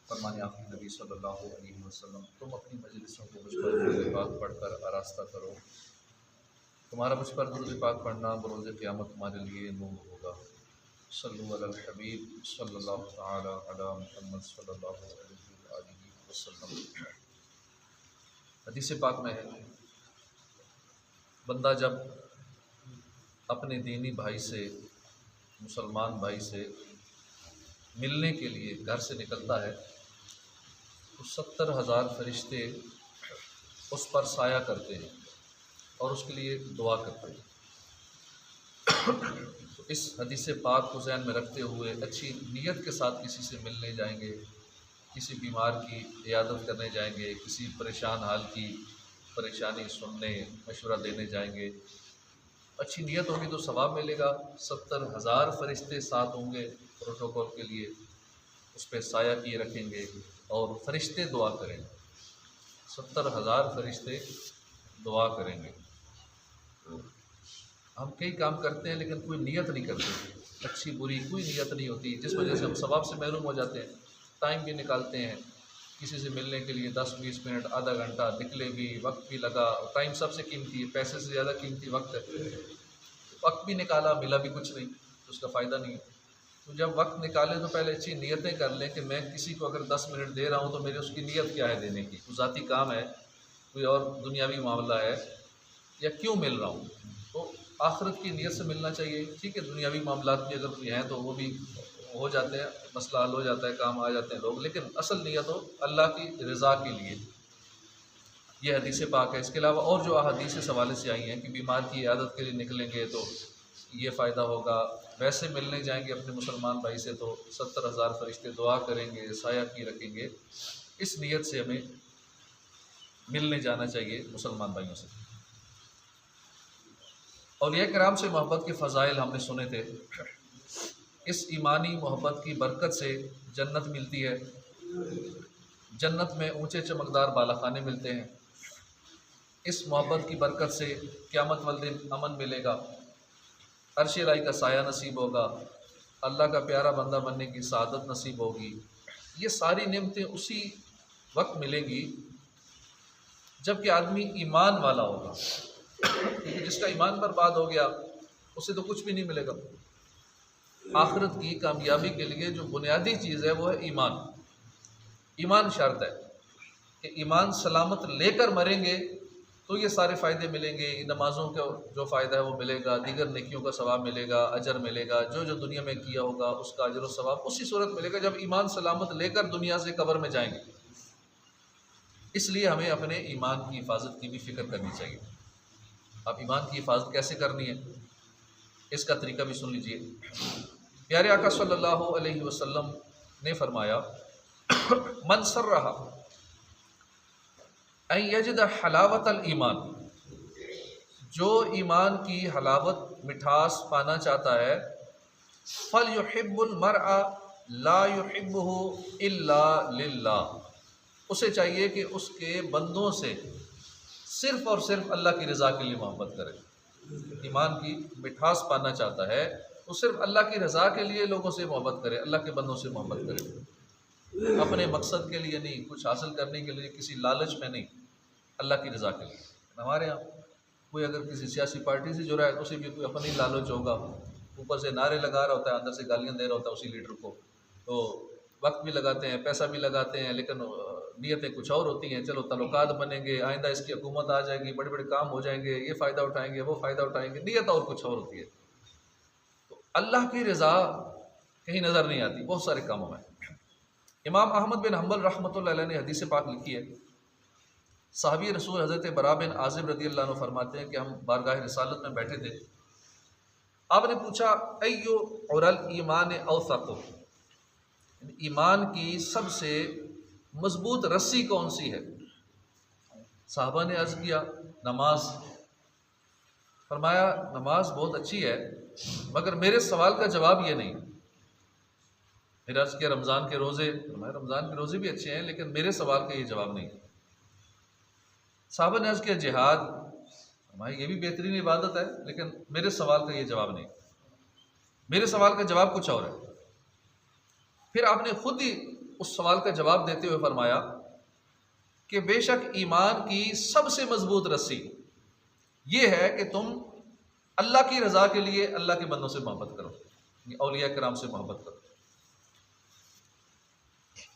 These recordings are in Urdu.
فرمانے آخری نبی صلی اللہ علیہ وسلم، تم اپنی مجلسوں کو مجھ پر درود پاک پڑھ کر آراستہ کرو، تمہارا مجھ پر درود پاک پڑھنا بروز قیامت تمہارے لیے نور ہوگا۔ صلو علی الحبیب صلی اللہ تعالی علی محمد صلی اللہ علیہ وآلہ وسلم۔ حدیث پاک میں ہے، بندہ جب اپنے دینی بھائی سے، مسلمان بھائی سے ملنے کے لیے گھر سے نکلتا ہے تو 70,000 فرشتے اس پر سایہ کرتے ہیں اور اس کے لیے دعا کرتے ہیں۔ تو اس حدیث پاک کو ذہن میں رکھتے ہوئے اچھی نیت کے ساتھ کسی سے ملنے جائیں گے، کسی بیمار کی عیادت کرنے جائیں گے، کسی پریشان حال کی پریشانی سننے مشورہ دینے جائیں گے، اچھی نیت ہوگی تو ثواب ملے گا۔ 70,000 فرشتے ساتھ ہوں گے پروٹوکول کے لیے، اس پہ سایہ کیے رکھیں گے اور فرشتے دعا کریں گے۔ 70,000 فرشتے دعا کریں گے۔ ہم کئی کام کرتے ہیں لیکن کوئی نیت نہیں کرتے، اچھی بری کوئی نیت نہیں ہوتی، جس وجہ سے ہم ثواب سے محروم ہو جاتے ہیں۔ ٹائم بھی نکالتے ہیں کسی سے ملنے کے لیے، 10-20 منٹ، آدھا گھنٹہ، نکلے بھی، وقت بھی لگا۔ ٹائم سب سے قیمتی ہے، پیسے سے زیادہ قیمتی وقت ہے۔ وقت بھی نکالا، ملا بھی کچھ نہیں تو اس کا فائدہ نہیں ہے۔ تو جب وقت نکالیں تو پہلے اچھی نیتیں کر لیں کہ میں کسی کو اگر 10 منٹ دے رہا ہوں تو میرے اس کی نیت کیا ہے دینے کی، کوئی ذاتی کام ہے، کوئی اور دنیاوی معاملہ ہے، یا کیوں مل رہا ہوں۔ تو آخرت کی نیت سے ملنا چاہیے۔ ٹھیک ہے، دنیاوی معاملات بھی اگر کوئی ہیں تو وہ بھی ہو جاتے ہیں، مسئلہ حل ہو جاتا ہے، کام آ جاتے ہیں لوگ، لیکن اصل نیت ہو اللہ کی رضا کے لیے۔ یہ حدیث پاک ہے۔ اس کے علاوہ اور جو احادیث اس حوالے سے آئی ہیں کہ بیمار کی عیادت کے لیے نکلیں گے تو یہ فائدہ ہوگا، ویسے ملنے جائیں گے اپنے مسلمان بھائی سے تو 70,000 فرشتے دعا کریں گے، سایہ کی رکھیں گے۔ اس نیت سے ہمیں ملنے جانا چاہیے مسلمان بھائیوں سے۔ اولیاء کرام سے محبت کے فضائل ہم نے سنے تھے۔ اس ایمانی محبت کی برکت سے جنت ملتی ہے، جنت میں اونچے چمکدار بالاخانے ملتے ہیں۔ اس محبت کی برکت سے قیامت والے دن امن ملے گا، عرش الہی کا سایہ نصیب ہوگا، اللہ کا پیارا بندہ بننے کی سعادت نصیب ہوگی۔ یہ ساری نعمتیں اسی وقت ملیں گی جب کہ آدمی ایمان والا ہوگا، کیونکہ جس کا ایمان برباد ہو گیا اسے تو کچھ بھی نہیں ملے گا۔ آخرت کی کامیابی کے لیے جو بنیادی چیز ہے وہ ہے ایمان۔ ایمان شرط ہے کہ ایمان سلامت لے کر مریں گے تو یہ سارے فائدے ملیں گے۔ نمازوں کا جو فائدہ ہے وہ ملے گا، دیگر نیکیوں کا ثواب ملے گا، اجر ملے گا، جو جو دنیا میں کیا ہوگا اس کا اجر و ثواب اسی صورت ملے گا جب ایمان سلامت لے کر دنیا سے قبر میں جائیں گے۔ اس لیے ہمیں اپنے ایمان کی حفاظت کی بھی فکر کرنی چاہیے۔ اب ایمان کی حفاظت کیسے کرنی ہے اس کا طریقہ بھی سن لیجئے۔ پیارے آقا صلی اللہ علیہ وسلم نے فرمایا، من سرہ ان یجد حلاوت الایمان، جو ایمان کی حلاوت مٹھاس پانا چاہتا ہے، فلیحب المرء لا یحبہ الا للہ، اسے چاہیے کہ اس کے بندوں سے صرف اور صرف اللہ کی رضا کے لیے محبت کرے۔ ایمان کی مٹھاس پانا چاہتا ہے تو صرف اللہ کی رضا کے لیے لوگوں سے محبت کرے، اللہ کے بندوں سے محبت کرے، اپنے مقصد کے لیے نہیں، کچھ حاصل کرنے کے لیے، کسی لالچ میں نہیں، اللہ کی رضا کے لیے۔ ہمارے یہاں کوئی اگر کسی سیاسی پارٹی سے جڑا ہے تو اسے بھی کوئی اپنی لالچ ہوگا، اوپر سے نعرے لگا رہا ہوتا ہے، اندر سے گالیاں دے رہا ہوتا ہے اسی لیڈر کو، تو وقت بھی لگاتے ہیں، پیسہ بھی لگاتے ہیں، لیکن نیتیں کچھ اور ہوتی ہیں۔ چلو تعلقات بنیں گے، آئندہ اس کی حکومت آ جائے گی، بڑے بڑے کام ہو جائیں گے، یہ فائدہ اٹھائیں گے، وہ فائدہ اٹھائیں گے، نیت اور کچھ اور ہوتی ہے۔ تو اللہ کی رضا کہیں نظر نہیں آتی بہت سارے کاموں میں۔ امام احمد بن حنبل رحمۃ اللہ علیہ نے حدیث پاک لکھی ہے، صحابی رسول حضرت برا بن عازب رضی اللہ عنہ فرماتے ہیں کہ ہم بارگاہ رسالت میں بیٹھے تھے، آپ نے پوچھا ایو عرل ایمان اوثق، ایمان کی سب سے مضبوط رسی کون سی ہے؟ صحابہ نے عرض کیا نماز۔ فرمایا نماز بہت اچھی ہے مگر میرے سوال کا جواب یہ نہیں۔ پھر عرض کیا رمضان کے روزے؟ فرمایا رمضان کے روزے بھی اچھے ہیں لیکن میرے سوال کا یہ جواب نہیں۔ صحابہ نے عرض کیا جہاد؟ فرمایا یہ بھی بہترین عبادت ہے لیکن میرے سوال کا یہ جواب نہیں، میرے سوال کا جواب کچھ اور ہے۔ پھر آپ نے خود ہی اس سوال کا جواب دیتے ہوئے فرمایا کہ بے شک ایمان کی سب سے مضبوط رسی یہ ہے کہ تم اللہ کی رضا کے لیے اللہ کے بندوں سے محبت کرو، اولیاء کرام سے محبت کرو۔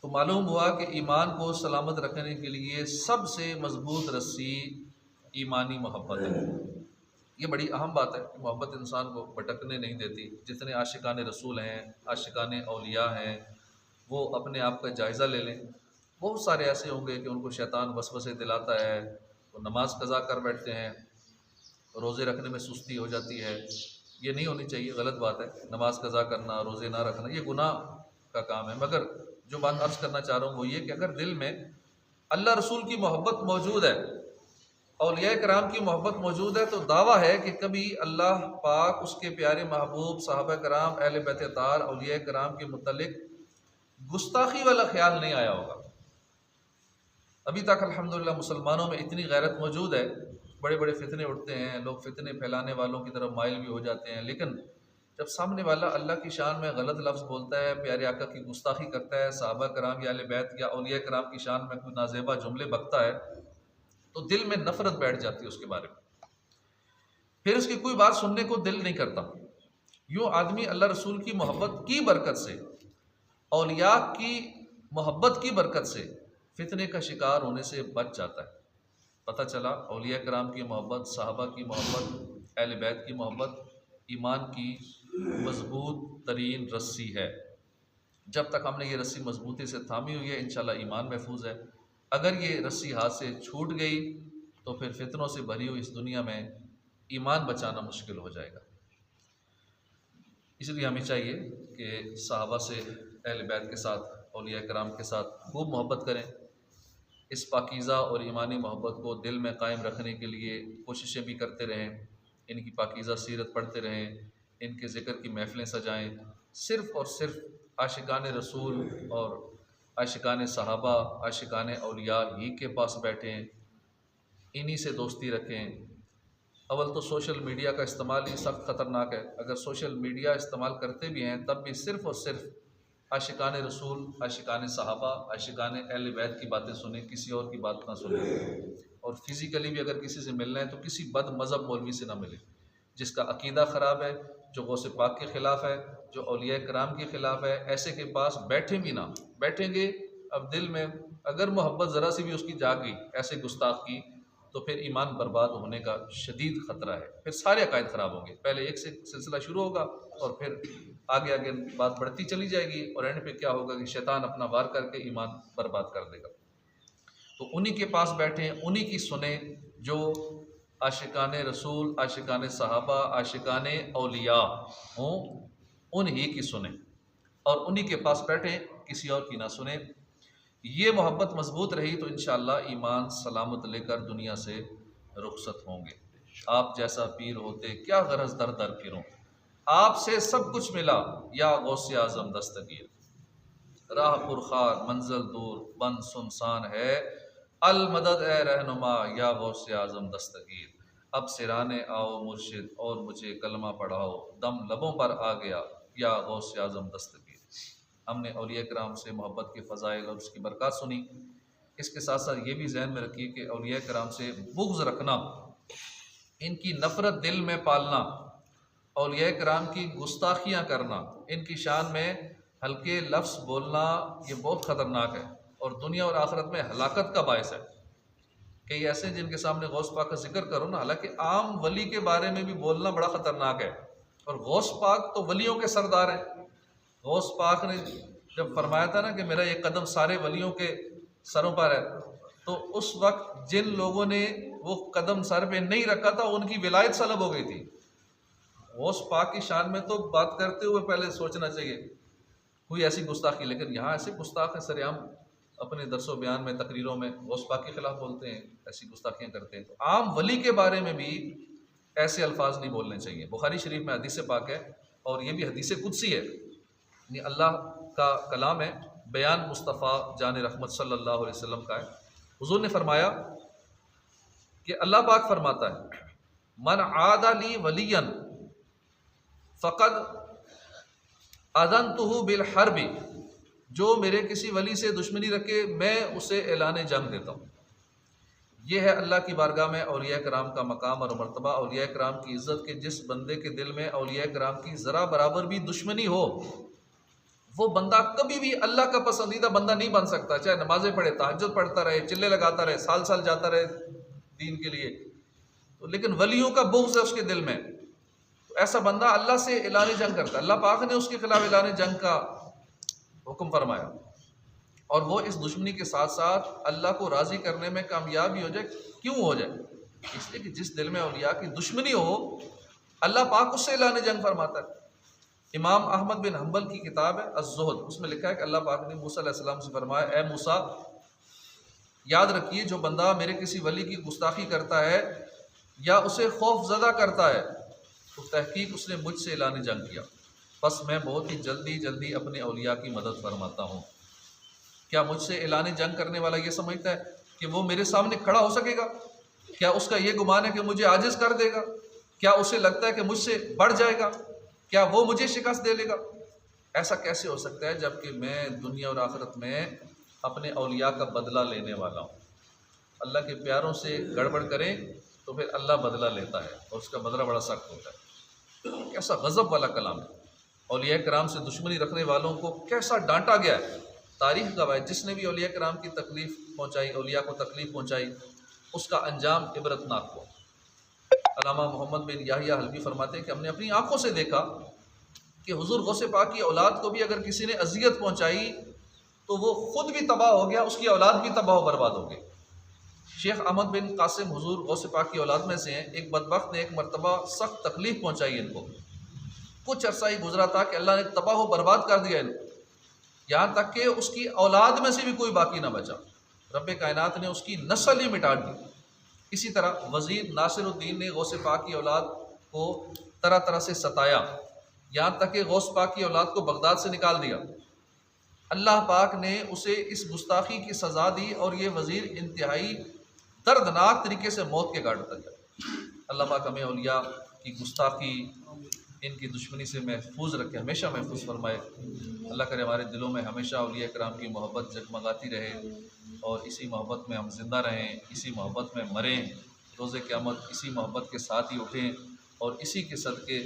تو معلوم ہوا کہ ایمان کو سلامت رکھنے کے لیے سب سے مضبوط رسی ایمانی محبت ہے۔ یہ بڑی اہم بات ہے کہ محبت انسان کو بھٹکنے نہیں دیتی۔ جتنے عاشقان رسول ہیں، عاشقان اولیاء ہیں، وہ اپنے آپ کا جائزہ لے لیں۔ بہت سارے ایسے ہوں گے کہ ان کو شیطان وسوسے دلاتا ہے، وہ نماز قضا کر بیٹھتے ہیں، روزے رکھنے میں سستی ہو جاتی ہے۔ یہ نہیں ہونی چاہیے، غلط بات ہے۔ نماز قضا کرنا، روزے نہ رکھنا یہ گناہ کا کام ہے۔ مگر جو بات عرض کرنا چاہ رہا ہوں وہ یہ کہ اگر دل میں اللہ رسول کی محبت موجود ہے، اولیاء کرام کی محبت موجود ہے، تو دعویٰ ہے کہ کبھی اللہ پاک اس کے پیارے محبوب صحابہ کرام، اہل بیت اطہار، اولیاء کرام کے متعلق گستاخی والا خیال نہیں آیا ہوگا۔ ابھی تک الحمدللہ مسلمانوں میں اتنی غیرت موجود ہے، بڑے بڑے فتنے اٹھتے ہیں، لوگ فتنے پھیلانے والوں کی طرف مائل بھی ہو جاتے ہیں، لیکن جب سامنے والا اللہ کی شان میں غلط لفظ بولتا ہے، پیارے آقا کی گستاخی کرتا ہے، صحابہ کرام یا اہل بیت یا اولیاء کرام کی شان میں کوئی نازیبا جملے بکتا ہے، تو دل میں نفرت بیٹھ جاتی ہے اس کے بارے میں، پھر اس کی کوئی بات سننے کو دل نہیں کرتا۔ یوں آدمی اللہ رسول کی محبت کی برکت سے، اولیاء کی محبت کی برکت سے فتنے کا شکار ہونے سے بچ جاتا ہے۔ پتہ چلا اولیاء کرام کی محبت، صحابہ کی محبت، اہل بیت کی محبت ایمان کی مضبوط ترین رسی ہے۔ جب تک ہم نے یہ رسی مضبوطی سے تھامی ہوئی ہے انشاءاللہ ایمان محفوظ ہے۔ اگر یہ رسی ہاتھ سے چھوٹ گئی تو پھر فتنوں سے بھری ہوئی اس دنیا میں ایمان بچانا مشکل ہو جائے گا۔ اس لیے ہمیں چاہیے کہ صحابہ سے، اہل بیت کے ساتھ، اولیاء کرام کے ساتھ خوب محبت کریں۔ اس پاکیزہ اور ایمانی محبت کو دل میں قائم رکھنے کے لیے کوششیں بھی کرتے رہیں، ان کی پاکیزہ سیرت پڑھتے رہیں، ان کے ذکر کی محفلیں سجائیں، صرف اور صرف عاشقان رسول اور عاشقان صحابہ، عاشقان اولیاء ہی کے پاس بیٹھیں، انہی سے دوستی رکھیں۔ اول تو سوشل میڈیا کا استعمال ہی سخت خطرناک ہے۔ اگر سوشل میڈیا استعمال کرتے بھی ہیں تب بھی صرف اور صرف عاشقان رسول، عاشقان صحابہ، عاشقان اہل بیت کی باتیں سنیں، کسی اور کی بات نہ سنیں۔ اور فزیکلی بھی اگر کسی سے ملنا ہے تو کسی بد مذہب مولوی سے نہ ملے جس کا عقیدہ خراب ہے، جو غوث پاک کے خلاف ہے، جو اولیاء کرام کے خلاف ہے۔ ایسے کے پاس بیٹھیں بھی نہ، بیٹھیں گے اب دل میں اگر محبت ذرا سی بھی اس کی جاگ گئی ایسے گستاخ کی، تو پھر ایمان برباد ہونے کا شدید خطرہ ہے۔ پھر سارے عقائد خراب ہوں گے۔ پہلے ایک سے سلسلہ شروع ہوگا اور پھر آگے آگے بات بڑھتی چلی جائے گی، اور اینڈ پہ کیا ہوگا کہ شیطان اپنا وار کر کے ایمان برباد کر دے گا۔ تو انہی کے پاس بیٹھیں، انہی کی سنیں جو عاشقان رسول، عاشقان صحابہ، عاشقان اولیاء ہوں، انہی کی سنیں اور انہی کے پاس بیٹھیں، کسی اور کی نہ سنیں۔ یہ محبت مضبوط رہی تو انشاءاللہ ایمان سلامت لے کر دنیا سے رخصت ہوں گے۔ آپ جیسا پیر ہوتے کیا غرض در در پھروں، آپ سے سب کچھ ملا یا غوث اعظم دستگیر۔ راہ پرخار منزل دور بن سنسان ہے، المدد اے رہنما یا غوث اعظم دستگیر۔ اب سرانے آؤ مرشد اور مجھے کلمہ پڑھاؤ، دم لبوں پر آ گیا یا غوث اعظم دستگیر۔ ہم نے اولیاء کرام سے محبت کے فضائل اور اس کی برکات سنی۔ اس کے ساتھ ساتھ یہ بھی ذہن میں رکھیے کہ اولیاء کرام سے بغض رکھنا، ان کی نفرت دل میں پالنا، اولیاء کرام کی گستاخیاں کرنا، ان کی شان میں ہلکے لفظ بولنا، یہ بہت خطرناک ہے اور دنیا اور آخرت میں ہلاکت کا باعث ہے۔ کئی ایسے جن کے سامنے غوث پاک کا ذکر کرو نا، حالانکہ عام ولی کے بارے میں بھی بولنا بڑا خطرناک ہے، اور غوث پاک تو ولیوں کے سردار ہیں۔ غوث پاک نے جب فرمایا تھا نا کہ میرا یہ قدم سارے ولیوں کے سروں پر ہے، تو اس وقت جن لوگوں نے وہ قدم سر پہ نہیں رکھا تھا ان کی ولایت سلب ہو گئی تھی۔ غوث پاک کی شان میں تو بات کرتے ہوئے پہلے سوچنا چاہیے کوئی ایسی گستاخی، لیکن یہاں ایسے گستاخ سر عام اپنے درس و بیان میں، تقریروں میں غوث پاک کے خلاف بولتے ہیں، ایسی گستاخیاں کرتے ہیں۔ تو عام ولی کے بارے میں بھی ایسے الفاظ نہیں بولنے چاہیے۔ بخاری شریف میں حدیث پاک ہے اور یہ بھی حدیث قدسی ہے، یعنی اللہ کا کلام ہے، بیان مصطفیٰ جان رحمت صلی اللہ علیہ وسلم کا ہے۔ حضور نے فرمایا کہ اللہ پاک فرماتا ہے من عاد لی ولیا فقد اذنتہ بالحرب، جو میرے کسی ولی سے دشمنی رکھے میں اسے اعلان جنگ دیتا ہوں۔ یہ ہے اللہ کی بارگاہ میں اولیاء کرام کا مقام اور مرتبہ، اولیاء کرام کی عزت کے جس بندے کے دل میں اولیاء کرام کی ذرا برابر بھی دشمنی ہو، وہ بندہ کبھی بھی اللہ کا پسندیدہ بندہ نہیں بن سکتا، چاہے نمازیں پڑھے، تہجد پڑھتا رہے، چلے لگاتا رہے، سال سال جاتا رہے دین کے لیے، تو لیکن ولیوں کا بغض ہے اس کے دل میں، تو ایسا بندہ اللہ سے اعلان جنگ کرتا ہے۔ اللہ پاک نے اس کے خلاف اعلان جنگ کا حکم فرمایا، اور وہ اس دشمنی کے ساتھ ساتھ اللہ کو راضی کرنے میں کامیاب بھی ہو جائے۔ کیوں ہو جائے؟ اس لیے کہ جس دل میں اولیاء کی دشمنی ہو، اللہ پاک اس سے اعلان جنگ فرماتا ہے۔ امام احمد بن حنبل کی کتاب ہے الزہد، اس میں لکھا ہے کہ اللہ پاک نے موسیٰ علیہ السلام سے فرمایا، اے موسیٰ یاد رکھیے جو بندہ میرے کسی ولی کی گستاخی کرتا ہے یا اسے خوف زدہ کرتا ہے تو تحقیق اس نے مجھ سے اعلان جنگ کیا، بس میں بہت ہی جلدی اپنے اولیاء کی مدد فرماتا ہوں۔ کیا مجھ سے اعلان جنگ کرنے والا یہ سمجھتا ہے کہ وہ میرے سامنے کھڑا ہو سکے گا؟ کیا اس کا یہ گمان ہے کہ مجھے عاجز کر دے گا؟ کیا اسے لگتا ہے کہ مجھ سے بڑھ جائے گا؟ کیا وہ مجھے شکست دے لے گا؟ ایسا کیسے ہو سکتا ہے جبکہ میں دنیا اور آخرت میں اپنے اولیاء کا بدلہ لینے والا ہوں۔ اللہ کے پیاروں سے گڑبڑ کریں تو پھر اللہ بدلہ لیتا ہے اور اس کا بدلہ بڑا سخت ہوتا ہے۔ کیسا غضب والا کلام ہے۔ اولیاء کرام سے دشمنی رکھنے والوں کو کیسا ڈانٹا گیا ہے۔ تاریخ گواہ ہے جس نے بھی اولیاء کرام کی تکلیف پہنچائی، اولیاء کو تکلیف پہنچائی، اس کا انجام عبرتناک ہوا۔ علامہ محمد بن یحییٰ حلبی فرماتے ہیں کہ ہم نے اپنی آنکھوں سے دیکھا کہ حضور غوث پاک کی اولاد کو بھی اگر کسی نے اذیت پہنچائی تو وہ خود بھی تباہ ہو گیا، اس کی اولاد بھی تباہ و برباد ہو گئی۔ شیخ احمد بن قاسم حضور غوث پاک کی اولاد میں سے ہیں، ایک بدبخت نے ایک مرتبہ سخت تکلیف پہنچائی ان کو، کچھ عرصہ ہی گزرا تھا کہ اللہ نے تباہ و برباد کر دیا ان کو، یہاں تک کہ اس کی اولاد میں سے بھی کوئی باقی نہ بچا، رب کائنات نے اس کی نسل ہی مٹا دی۔ اسی طرح وزیر ناصر الدین نے غوث پاک کی اولاد کو طرح طرح سے ستایا، یہاں تک کہ غوث پاک کی اولاد کو بغداد سے نکال دیا۔ اللہ پاک نے اسے اس گستاخی کی سزا دی اور یہ وزیر انتہائی دردناک طریقے سے موت کے گھاٹ اتر گیا۔ اللہ پاک ہمیں اولیاء کی گستاخی، ان کی دشمنی سے محفوظ رکھے، ہمیشہ محفوظ فرمائے۔ اللہ کرے ہمارے دلوں میں ہمیشہ اولیاء کرام کی محبت جگمگاتی رہے اور اسی محبت میں ہم زندہ رہیں، اسی محبت میں مریں، روز قیامت اسی محبت کے ساتھ ہی اٹھیں اور اسی کے صدقے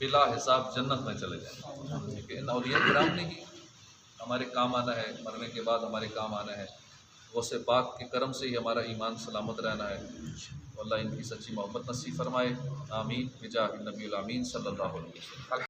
بلا حساب جنت میں چلے جائیں، کیونکہ ان اولیاء کرام نے ہی ہمارے کام آنا ہے، مرنے کے بعد ہمارے کام آنا ہے۔ غوث پاک کے کرم سے ہی ہمارا ایمان سلامت رہنا ہے۔ اللہ ان کی سچی محبت نصیب فرمائے، آمین بجاہ النبی الامین صلی اللہ علیہ وسلم۔